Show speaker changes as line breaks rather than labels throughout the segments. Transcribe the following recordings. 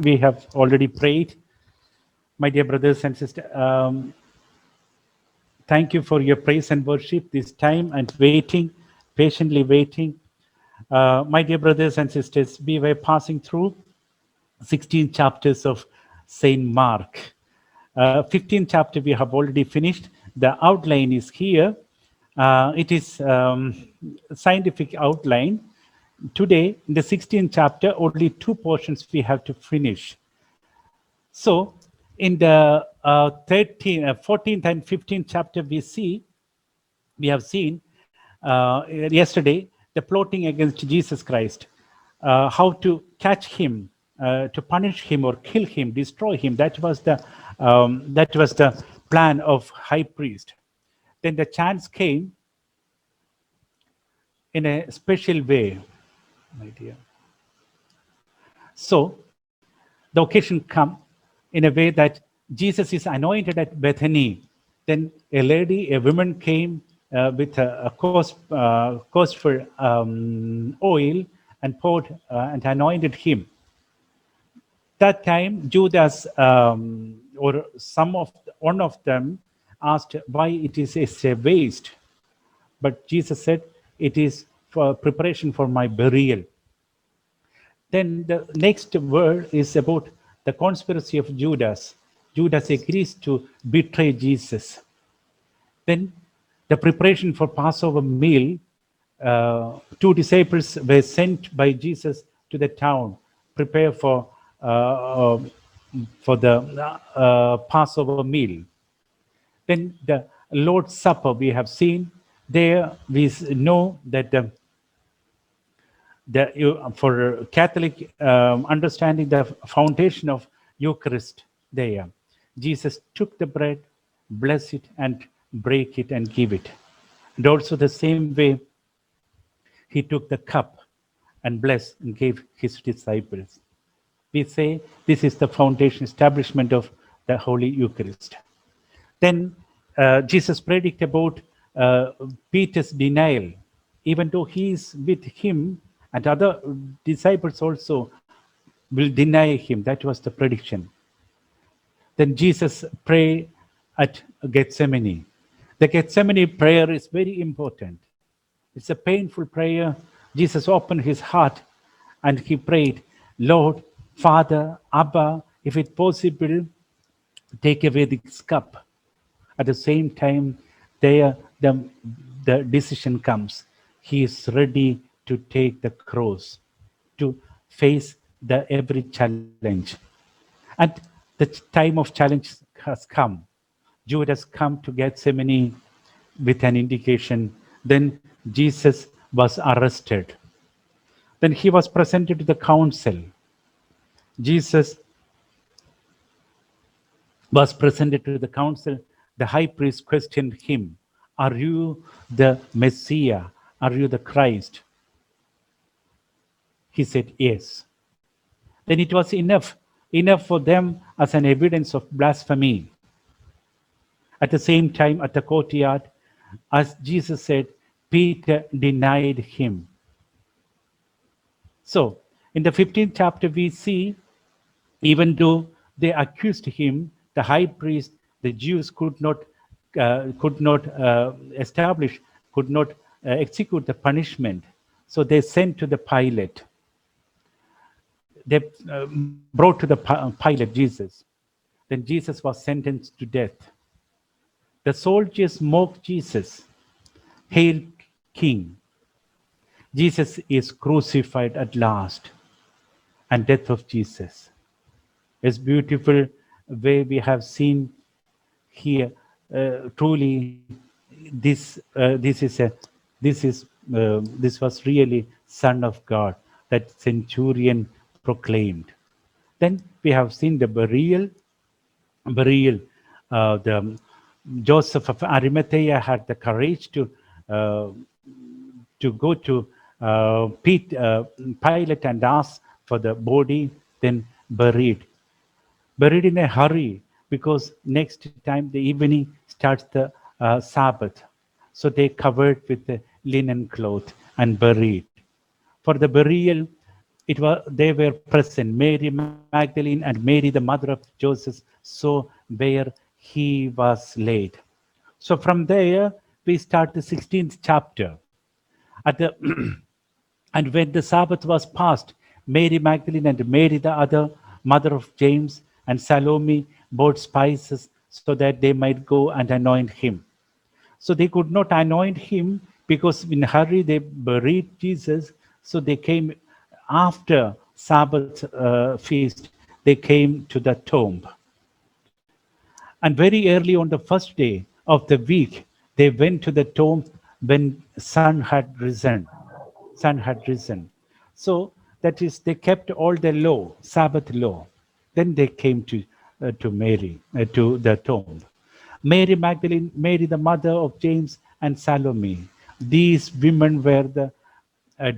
we have already prayed. My dear brothers and sisters, thank you for your praise and worship this time and waiting, patiently waiting. My dear brothers and sisters, we were passing through 16 chapters of Saint Mark. 15th chapter we have already finished. The outline is here. It is scientific outline. Today, in the 16th chapter, only two portions we have to finish. So, in the 14th and 15th chapter, we have seen yesterday the plotting against Jesus Christ, how to catch him, to punish him or kill him, destroy him. That was the plan of high priest. Then the chance came in a special way, my dear. So the occasion come in a way that Jesus is anointed at Bethany. Then a woman came with a costful oil and poured and anointed him. That time, Judas or one of them asked why it is a waste. But Jesus said, it is for preparation for my burial. Then the next word is about the conspiracy of Judas. Judas agrees to betray Jesus. Then the preparation for Passover meal, two disciples were sent by Jesus to the town, prepare for the Passover meal. Then the Lord's Supper we have seen. There we know that for Catholic understanding the foundation of Eucharist there, Jesus took the bread, bless it and break it and give it. And also the same way he took the cup and blessed and gave his disciples. We say this is the foundation establishment of the Holy Eucharist. Then Jesus predicted about Peter's denial. Even though he is with him, and other disciples also will deny him. That was the prediction. Then Jesus prayed at Gethsemane. The Gethsemane prayer is very important. It's a painful prayer. Jesus opened his heart and he prayed, Lord, Father, Abba, if it's possible, take away this cup. At the same time, the decision comes. He is ready to take the cross, to face every challenge. And the time of challenge has come. Judas come to Gethsemane with an indication. Then Jesus was arrested. Then he was presented to the council. Jesus was presented to the council. The high priest questioned him, are you the Messiah? Are you the Christ? He said, yes. Then it was enough for them as an evidence of blasphemy. At the same time, at the courtyard, as Jesus said, Peter denied him. So, in the 15th chapter, we see, even though they accused him, the high priest, the Jews could not execute the punishment. So they sent to the Pilate. They brought to the Pilate Jesus. Then Jesus was sentenced to death. The soldiers mocked Jesus. Hail King. Jesus is crucified at last. And death of Jesus. It's beautiful way we have seen here. Truly, this was really Son of God that centurion proclaimed. Then we have seen the burial. The Joseph of Arimathea had the courage to go to Pilate and ask for the body, then buried in a hurry, because next time the evening starts the Sabbath. So they covered with the linen cloth and buried. For the burial, they were present. Mary Magdalene and Mary, the mother of Joseph, saw where he was laid. So from there, we start the 16th chapter. At the and when the Sabbath was past, Mary Magdalene and Mary, the other mother of James, and Salome bought spices so that they might go and anoint him. So they could not anoint him because in a hurry they buried Jesus. So they came after Sabbath feast, they came to the tomb. And very early on the first day of the week, they went to the tomb when sun had risen. Sun had risen. So that is, they kept all the law, Sabbath law. Then they came to Mary, to the tomb. Mary Magdalene, Mary the mother of James, and Salome. These women were the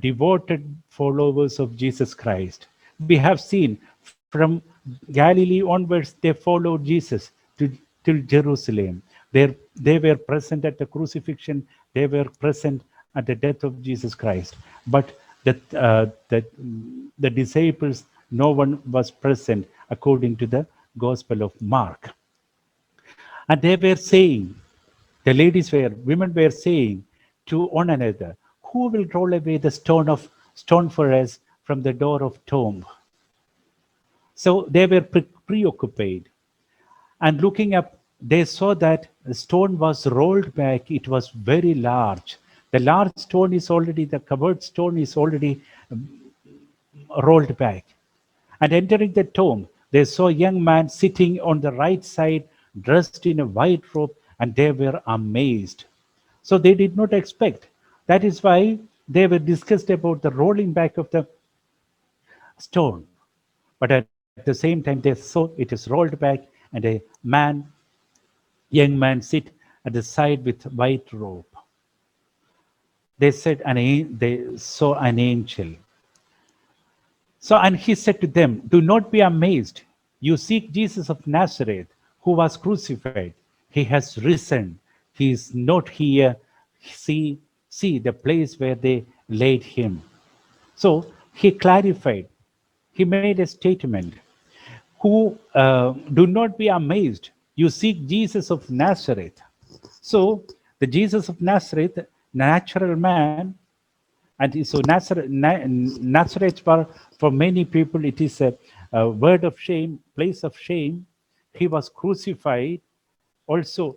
devoted followers of Jesus Christ. We have seen from Galilee onwards, they followed Jesus till Jerusalem. They were present at the crucifixion, they were present at the death of Jesus Christ. But the disciples, no one was present according to the Gospel of Mark. And they were saying, women were saying to one another, who will roll away the stone for us from the door of tomb? So they were preoccupied. And looking up, they saw that the stone was rolled back. It was very large. The large stone is already, the covered stone is already rolled back. And entering the tomb, they saw a young man sitting on the right side, dressed in a white robe, and they were amazed. So they did not expect. That is why they were discussed about the rolling back of the stone. But at the same time, they saw it is rolled back, and a young man, sit at the side with white robe. They saw an angel. So, and he said to them, do not be amazed. You seek Jesus of Nazareth, who was crucified. He has risen. He is not here. See the place where they laid him. So he clarified. He made a statement. Who do not be amazed. You seek Jesus of Nazareth. So the Jesus of Nazareth, natural man, and so Nazareth for many people, it is a word of shame, place of shame. He was crucified, also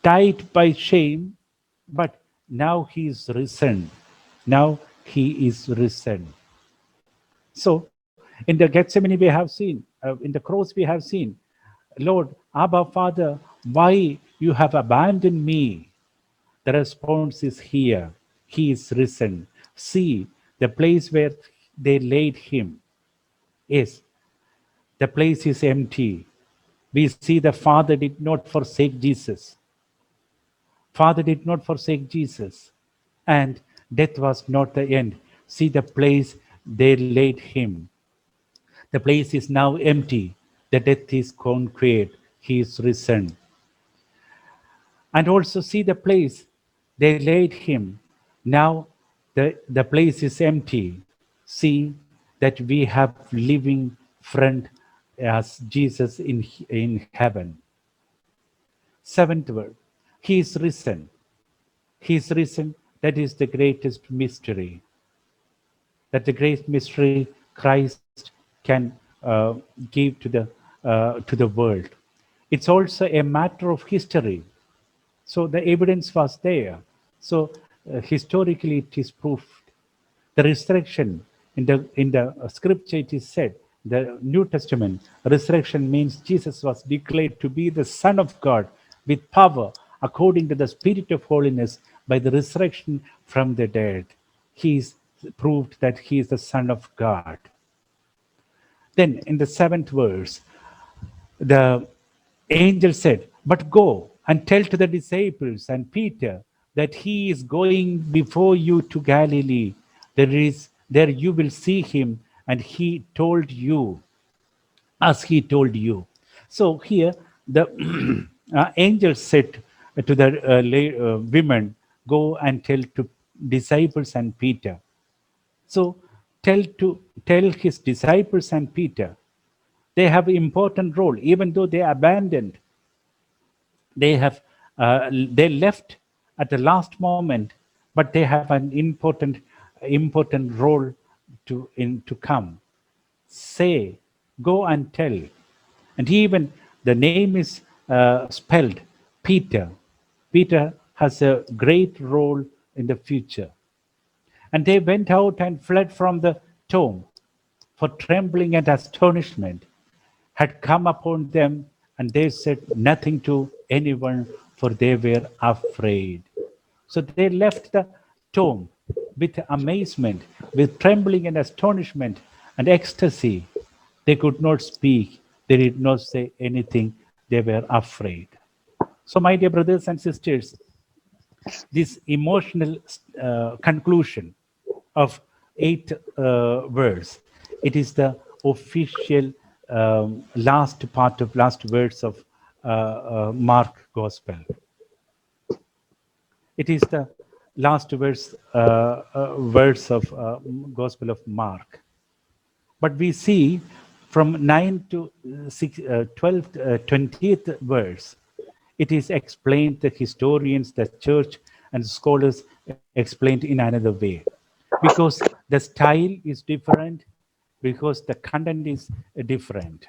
died by shame, but now he is risen. Now he is risen. So in the Gethsemane we have seen, in the cross we have seen, Lord, Abba Father, why you have abandoned me? The response is here. He is risen. See, the place where they laid him is, the place is empty. We see the Father did not forsake Jesus. Father did not forsake Jesus. And death was not the end. See the place they laid him. The place is now empty. The death is conquered. He is risen. And also see the place they laid him. Now the place is empty. See that we have living friend as Jesus in heaven. Seventh word, he is risen. He is risen. That is the greatest mystery. That the great mystery Christ can give to the world. It's also a matter of history. So the evidence was there. So historically it is proved. The resurrection in the scripture it is said, the New Testament, resurrection means Jesus was declared to be the Son of God with power according to the Spirit of holiness by the resurrection from the dead. He is proved that he is the Son of God. Then in the 7th verse, the angel said, but go and tell to the disciples and Peter that he is going before you to Galilee. There you will see him, and he told you, as he told you. So here the angel said to the women, go and tell to disciples and Peter. So tell his disciples and Peter, they have important role, even though they abandoned, they have they left at the last moment, but they have an important role to come. Say, go and tell. And even the name is spelled Peter. Peter has a great role in the future. And they went out and fled from the tomb, for trembling and astonishment had come upon them, and they said nothing to anyone, for they were afraid. So they left the tomb with amazement, with trembling and astonishment and ecstasy. They could not speak, they did not say anything, they were afraid. So, my dear brothers and sisters, this emotional conclusion of 8 words, it is the official last words of Mark Gospel. It is the last words of Gospel of Mark. But we see from 9 to 12, 20th verse, it is explained, the historians, the church, and scholars explained in another way. Because the style is different, because the content is different,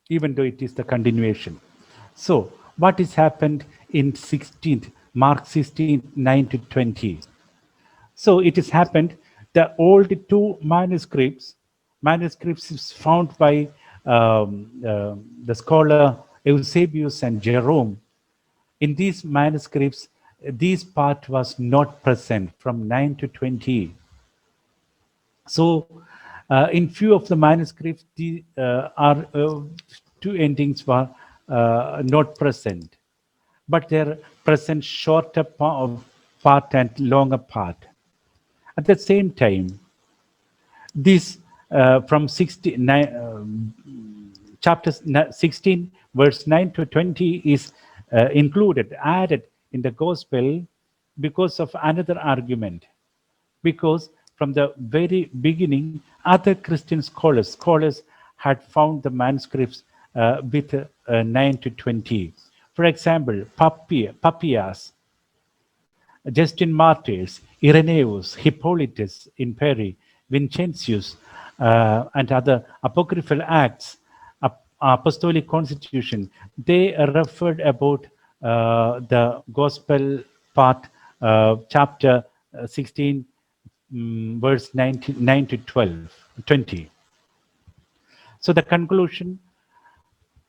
even though it is the continuation. So, what has happened in 16th, Mark 16, 9 to 20? So it has happened, the old 2 manuscripts is found by the scholar Eusebius and Jerome. In these manuscripts, this part was not present from 9 to 20. So in few of the manuscripts, the are 2 endings were not present, but they're present shorter part and longer part. At the same time, this from 16, chapter 16, verse 9 to 20 is added in the gospel because of another argument. Because from the very beginning, other Christian scholars had found the manuscripts with 9 to 20. For example, Papias, Justin Martyrs, Irenaeus, Hippolytus in Peri, Vincentius, and other apocryphal acts, apostolic constitution, they referred about the gospel part, chapter 16, verse 9 to 20. So the conclusion,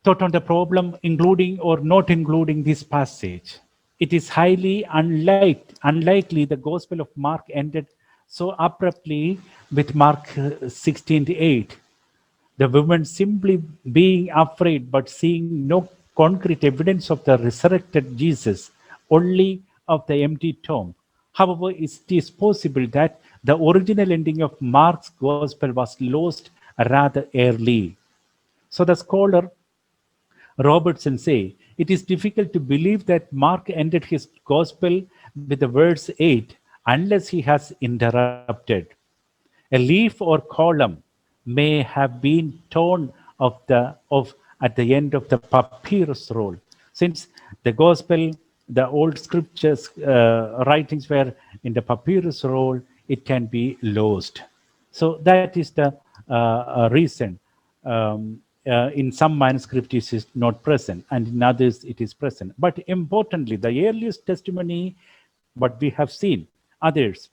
thought on the problem, including or not including this passage. It is highly unlikely the Gospel of Mark ended so abruptly with Mark 16:8. The women simply being afraid but seeing no concrete evidence of the resurrected Jesus, only of the empty tomb. However, it is possible that the original ending of Mark's Gospel was lost rather early. So the scholar Robertson say, it is difficult to believe that Mark ended his gospel with the verse 8 unless he has interrupted. A leaf or column may have been torn off at the end of the papyrus roll. Since the gospel, the old scriptures writings were in the papyrus roll, it can be lost. So that is the reason. In some manuscripts it is not present, and in others it is present. But importantly, the earliest testimony, what we have seen, others,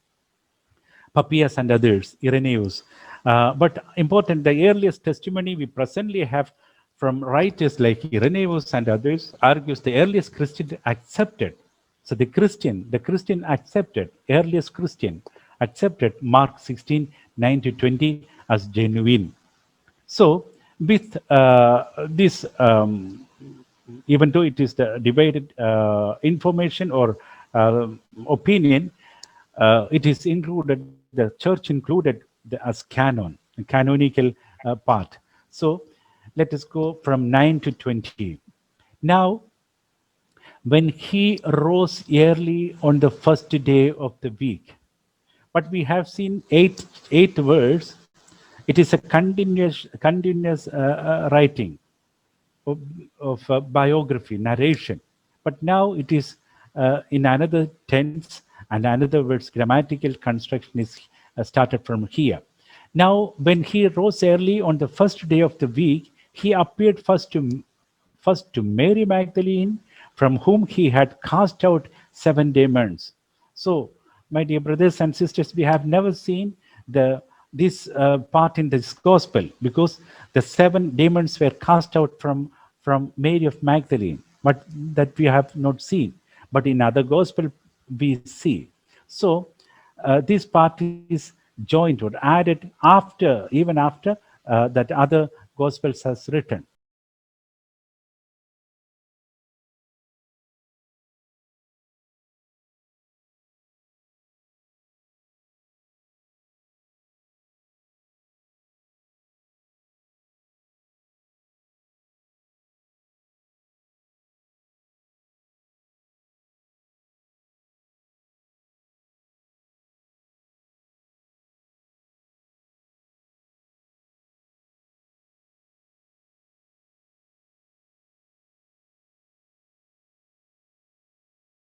Papias and others, Irenaeus. But important, the earliest testimony we presently have from writers like Irenaeus and others argues the earliest Christian accepted. So the Christian accepted, earliest Christian accepted Mark 16, 9 to 20 as genuine. So with this, even though it is the divided information or opinion, it is included, the church included as canon, canonical part. So let us go from 9 to 20. Now, when he rose early on the first day of the week, But we have seen eight words. It is a continuous writing of biography, narration. But now it is in another tense and another words. Grammatical construction is started from here. Now, when he rose early on the first day of the week, he appeared first to Mary Magdalene, from whom he had cast out 7 demons. So, my dear brothers and sisters, we have never seen this part in this gospel, because the 7 demons were cast out from Mary of Magdalene, but that we have not seen. But in other gospel we see. So this part is joined or added after, even after that other gospels has written.